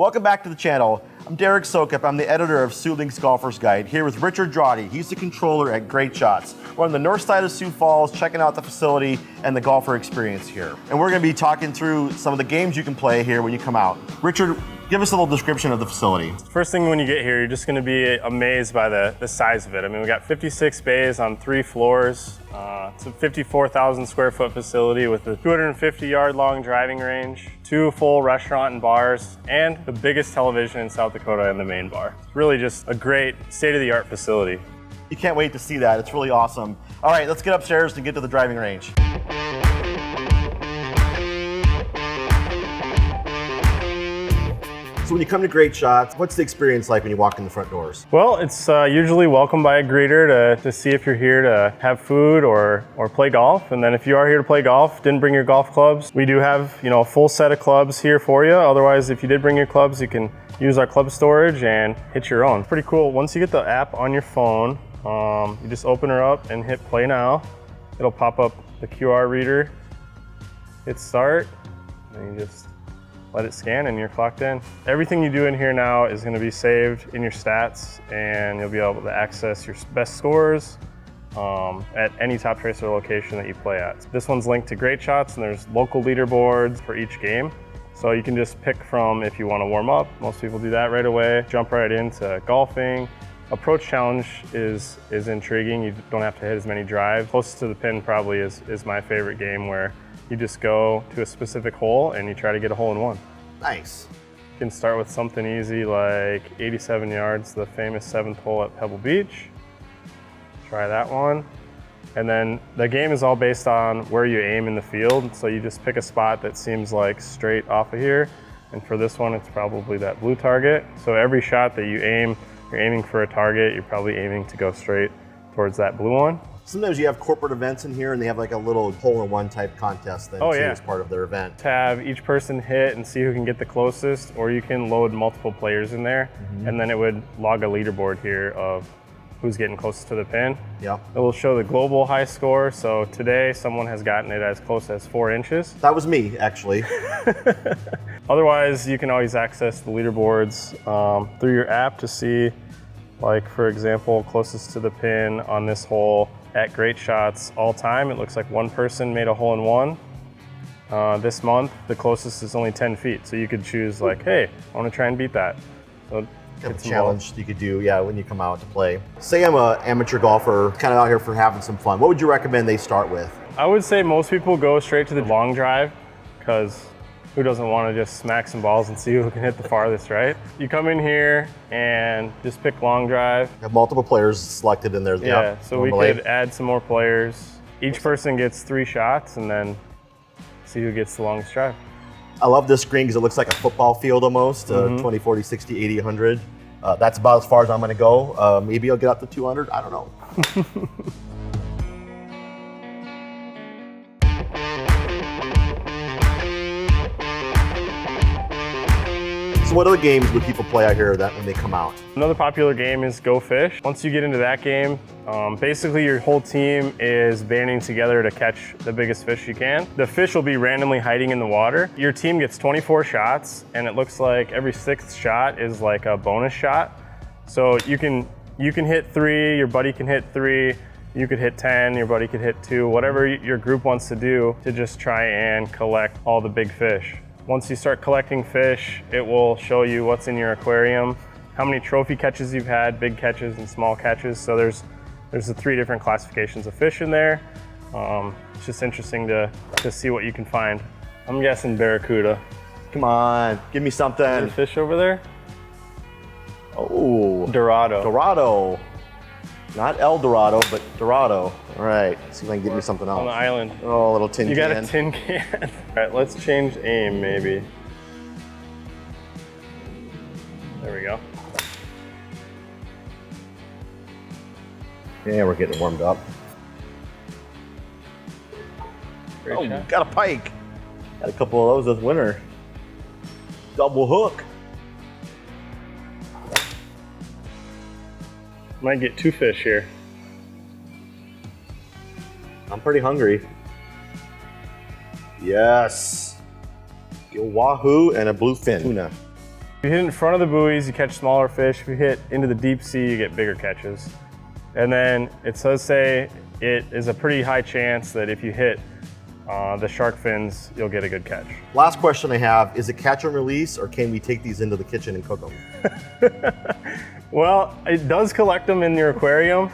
Welcome back to the channel. I'm Derek Sokup. I'm the editor of Sioux Links Golfer's Guide, here with Richard Drawdy. He's the controller at Great Shots. We're on the north side of Sioux Falls, checking out the facility and the golfer experience here. And we're gonna be talking through some of the games you can play here when you come out. Richard, give us a little description of the facility. First thing when you get here, you're just gonna be amazed by the size of it. I mean, we got 56 bays on 3 floors. It's a 54,000 square foot facility with a 250-yard long driving range, 2 full restaurant and bars, and the biggest television in South Dakota in the main bar. It's really just a great state-of-the-art facility. You can't wait to see that. It's really awesome. All right, let's get upstairs and get to the driving range. So when you come to Great Shots, what's the experience like when you walk in the front doors? Well, it's usually welcomed by a greeter to see if you're here to have food or play golf. And then if you are here to play golf, didn't bring your golf clubs, we do have a full set of clubs here for you. Otherwise, if you did bring your clubs, you can use our club storage and hit your own. Pretty cool. Once you get the app on your phone, you just open her up and hit play now. It'll pop up the QR reader, hit start, and you just let it scan and you're clocked in. Everything you do in here now is going to be saved in your stats, and you'll be able to access your best scores at any TopTracer location that you play at. This one's linked to Great Shots, and there's local leaderboards for each game. So you can just pick from if you want to warm up. Most people do that right away. Jump right into golfing. Approach challenge is intriguing. You don't have to hit as many drives. Closest to the pin probably is my favorite game, where you just go to a specific hole and you try to get a hole in one. Nice. You can start with something easy like 87 yards, the famous 7th hole at Pebble Beach. Try that one. And then the game is all based on where you aim in the field. So you just pick a spot that seems like straight off of here. And for this one, it's probably that blue target. So every shot that you aim, you're aiming for a target, you're probably aiming to go straight towards that blue one. Sometimes you have corporate events in here and they have like a little hole-in-one type contest then as part of their event. To have each person hit and see who can get the closest, or you can load multiple players in there, and then it would log a leaderboard here of who's getting closest to the pin. Yep. It will show the global high score. So today someone has gotten it as close as 4 inches. That was me, actually. Otherwise, you can always access the leaderboards through your app to see, like for example, closest to the pin on this hole at Great Shots all time. It looks like one person made a hole in one. This month, the closest is only 10 feet. So you could choose like, hey, I want to try and beat that. So it's a challenge you could do, when you come out to play. Say I'm an amateur golfer, kind of out here for having some fun. What would you recommend they start with? I would say most people go straight to the long drive, because who doesn't want to just smack some balls and see who can hit the farthest, right? You come in here and just pick long drive. You have multiple players selected in there. Yeah, so we could add some more players. Each person gets 3 shots and then see who gets the longest drive. I love this green because it looks like a football field almost, 20, 40, 60, 80, 100. That's about as far as I'm going to go. Maybe I'll get up to 200, I don't know. So what other games would people play out here when they come out? Another popular game is Go Fish. Once you get into that game, basically your whole team is banding together to catch the biggest fish you can. The fish will be randomly hiding in the water. Your team gets 24 shots, and it looks like every 6th shot is like a bonus shot. So you can hit 3, your buddy can hit 3, you could hit 10, your buddy could hit 2, whatever your group wants to do to just try and collect all the big fish. Once you start collecting fish, it will show you what's in your aquarium, how many trophy catches you've had, big catches and small catches. So there's the 3 different classifications of fish in there. It's just interesting to see what you can find. I'm guessing barracuda. Come on, give me something. Is there a fish over there? Oh. Dorado. Dorado. Not El Dorado, but Dorado. All right, let's see if I can get me something else. On the island. Oh, a little tin can. You got a tin can. All right, let's change aim maybe. There we go. Yeah, we're getting warmed up. Great shot. Got a pike. Got a couple of those this winter. Double hook. Might get 2 fish here. I'm pretty hungry. Yes. A wahoo and a bluefin tuna. If you hit in front of the buoys, you catch smaller fish. If you hit into the deep sea, you get bigger catches. And then it does say it is a pretty high chance that if you hit the shark fins, you'll get a good catch. Last question I have, is it catch and release, or can we take these into the kitchen and cook them? Well, it does collect them in your aquarium,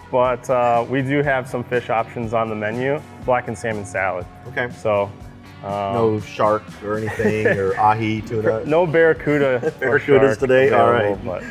but we do have some fish options on the menu. Blackened salmon salad. Okay. So. No shark or anything, or ahi, tuna? No barracuda. Barracudas today? All right. But.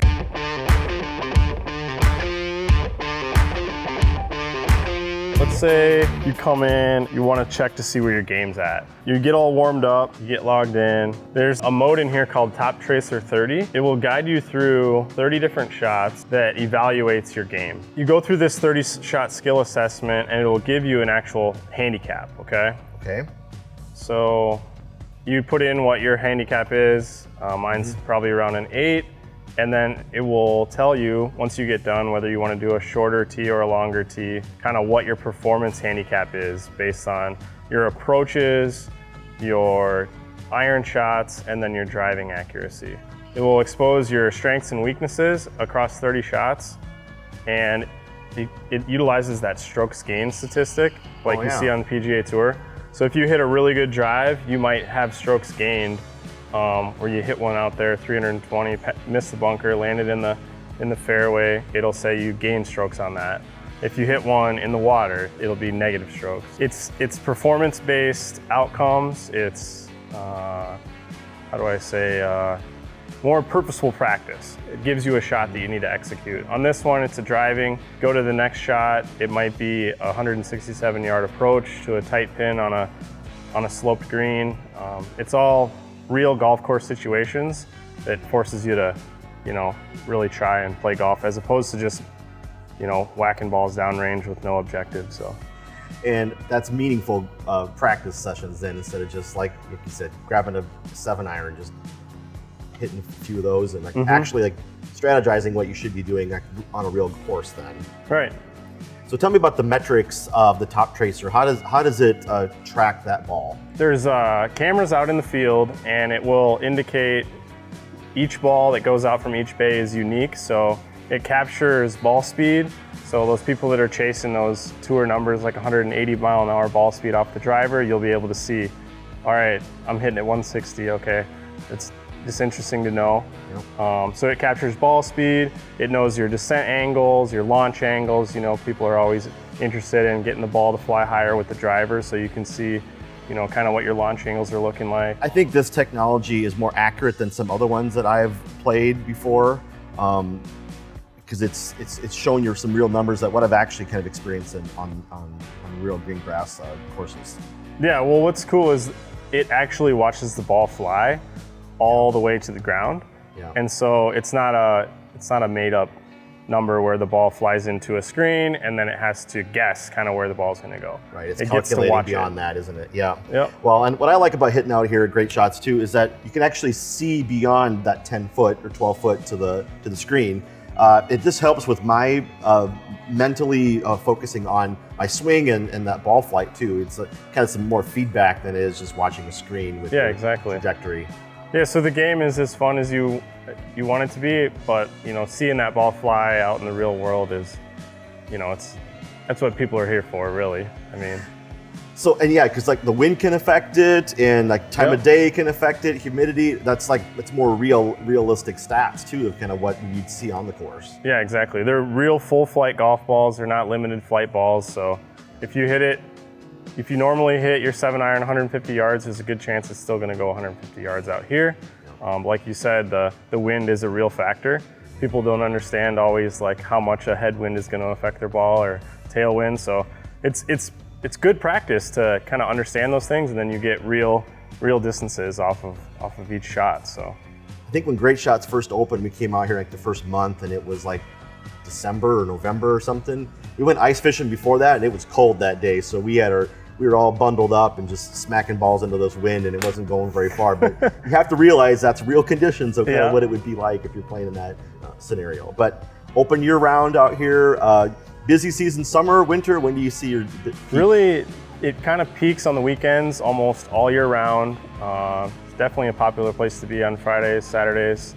Let's say you come in, you want to check to see where your game's at. You get all warmed up, you get logged in. There's a mode in here called TopTracer 30. It will guide you through 30 different shots that evaluates your game. You go through this 30-shot skill assessment and it will give you an actual handicap, okay? Okay. So you put in what your handicap is. Mine's probably around an 8. And then it will tell you, once you get done, whether you want to do a shorter tee or a longer tee, kind of what your performance handicap is based on your approaches, your iron shots, and then your driving accuracy. It will expose your strengths and weaknesses across 30 shots, and it utilizes that strokes gained statistic like you see on the PGA Tour. So if you hit a really good drive, you might have strokes gained where you hit one out there, 320, missed the bunker, landed in the fairway, it'll say you gained strokes on that. If you hit one in the water, it'll be negative strokes. It's performance-based outcomes. It's, how do I say, more purposeful practice. It gives you a shot that you need to execute. On this one, it's a driving. Go to the next shot. It might be a 167-yard approach to a tight pin on a sloped green. It's all real golf course situations that forces you to, really try and play golf as opposed to just, whacking balls downrange with no objective. So, and that's meaningful practice sessions then, instead of just like you said, grabbing a 7-iron, just hitting a few of those and actually strategizing what you should be doing on a real course then. Right. So tell me about the metrics of the TopTracer. How does it track that ball? There's cameras out in the field, and it will indicate each ball that goes out from each bay is unique. So it captures ball speed. So those people that are chasing those tour numbers, like 180 mile an hour ball speed off the driver, you'll be able to see, all right, I'm hitting at 160, okay. It's just interesting to know. Yep. So it captures ball speed, it knows your descent angles, your launch angles. People are always interested in getting the ball to fly higher with the driver, so you can see, kind of what your launch angles are looking like. I think this technology is more accurate than some other ones that I've played before, because it's showing you some real numbers that what I've actually kind of experienced on real green grass courses. Yeah, well, what's cool is it actually watches the ball fly all the way to the ground. Yeah. And so it's not a made up number where the ball flies into a screen and then it has to guess kind of where the ball's going to go. Right, it's calculated beyond that, isn't it? Yeah. Yep. Well, and what I like about hitting out here at Great Shots too is that you can actually see beyond that 10 foot or 12 foot to the screen. It just helps with my mentally focusing on my swing and that ball flight too. It's kind of some more feedback than it is just watching a screen with exactly. trajectory. Yeah, so the game is as fun as you want it to be, but seeing that ball fly out in the real world is, that's what people are here for, really. I mean. So, and yeah, because the wind can affect it, and time of day can affect it, humidity. That's it's more realistic stats too of kind of what you'd see on the course. Yeah, exactly. They're real full flight golf balls. They're not limited flight balls. So if you hit it, if you normally hit your 7-iron 150 yards, there's a good chance it's still going to go 150 yards out here. Like you said, the wind is a real factor. People don't understand always how much a headwind is going to affect their ball or tailwind. So it's good practice to kind of understand those things, and then you get real distances off of each shot. So I think when Great Shots first opened, we came out here the first month, and it was December or November or something. We went ice fishing before that, and it was cold that day, so we were all bundled up and just smacking balls into this wind, and it wasn't going very far. But you have to realize that's real conditions of kind of what it would be like if you're playing in that scenario. But open year round out here. Busy season, summer, winter, when do you see your peak? Really, it kind of peaks on the weekends almost all year round. definitely a popular place to be on Fridays, Saturdays.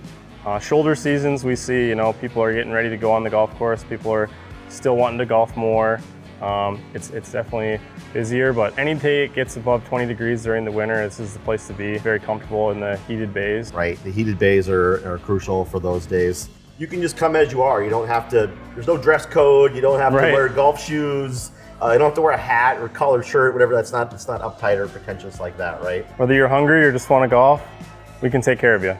Shoulder seasons, we see, you know, people are getting ready to go on the golf course. People are still wanting to golf more. It's definitely busier, but any day it gets above 20 degrees during the winter, this is the place to be. Very comfortable in the heated bays. Right, the heated bays are crucial for those days. You can just come as you are. You don't have to, there's no dress code. You don't have to wear golf shoes. You don't have to wear a hat or collared shirt, whatever. It's not uptight or pretentious like that, right? Whether you're hungry or just want to golf, we can take care of you.